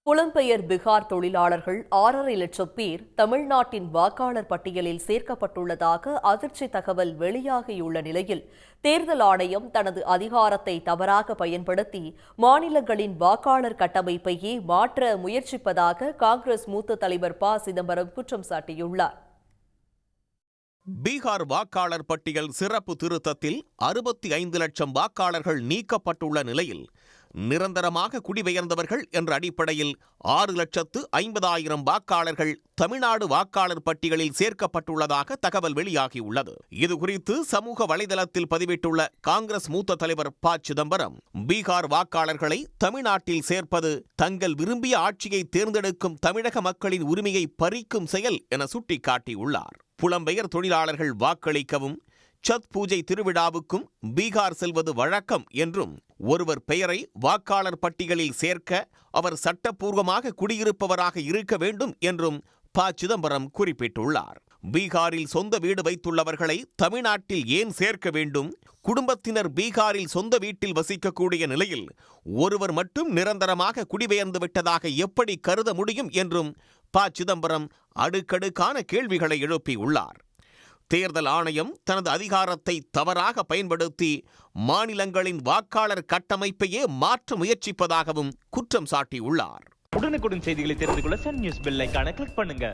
புலம்பெயர் பீகார் தொழிலாளர்கள் 6.5 லட்சம் பேர் தமிழ்நாட்டின் வாக்காளர் பட்டியலில் சேர்க்கப்பட்டுள்ளதாக அதிர்ச்சி தகவல் வெளியாகியுள்ள நிலையில் தேர்தல் ஆணையம் தனது அதிகாரத்தை தவறாக பயன்படுத்தி மாநிலங்களின் வாக்காளர் கட்டமைப்பையே மாற்ற முயற்சிப்பதாக காங்கிரஸ் மூத்த தலைவர் ப. சிதம்பரம் குற்றம் சாட்டியுள்ளார். பீகார் வாக்காளர் பட்டியல் சிறப்பு திருத்தத்தில் 65 லட்சம் வாக்காளர்கள் நீக்கப்பட்டுள்ள நிலையில் நிரந்தரமாக குடிபெயர்ந்தவர்கள் என்ற அடிப்படையில் 6,50,000 வாக்காளர்கள் தமிழ்நாடு வாக்காளர் பட்டியலில் சேர்க்கப்பட்டுள்ளதாக தகவல் வெளியாகியுள்ளது. இதுகுறித்து சமூக வலைதளத்தில் பதிவிட்டுள்ள காங்கிரஸ் மூத்த தலைவர் ப. சிதம்பரம், பீகார் வாக்காளர்களை தமிழ்நாட்டில் சேர்ப்பது தங்கள் விரும்பிய ஆட்சியை தேர்ந்தெடுக்கும் தமிழக மக்களின் உரிமையை பறிக்கும் செயல் என சுட்டிக்காட்டியுள்ளார். புலம்பெயர் தொழிலாளர்கள் வாக்களிக்கவும் சத் பூஜை திருவிழாவுக்கும் பீகார் செல்வது வழக்கம் என்றும், ஒருவர் பெயரை வாக்காளர் பட்டியலில் சேர்க்க அவர் சட்டப்பூர்வமாக குடியிருப்பவராக இருக்க வேண்டும் என்றும் ப. சிதம்பரம் குறிப்பிட்டுள்ளார். பீகாரில் சொந்த வீடு வைத்துள்ளவர்களை தமிழ்நாட்டில் ஏன் சேர்க்க வேண்டும்? குடும்பத்தினர் பீகாரில் சொந்த வீட்டில் வசிக்கக்கூடிய நிலையில் ஒருவர் மட்டும் நிரந்தரமாக குடிபெயர்ந்து விட்டதாக எப்படி கருத முடியும் என்றும் ப. சிதம்பரம் அடுக்கடுக்கான கேள்விகளை எழுப்பியுள்ளார். தேர்தல் ஆணையம் தனது அதிகாரத்தை தவறாக பயன்படுத்தி மாநிலங்களின் வாக்காளர் கட்டமைப்பையே மாற்ற முயற்சிப்பதாகவும் குற்றம் சாட்டியுள்ளார். உடனுக்குடன் செய்திகளை தெரிந்து கொள்ள சன் நியூஸ் பெல் ஐகானை கிளிக் பண்ணுங்க.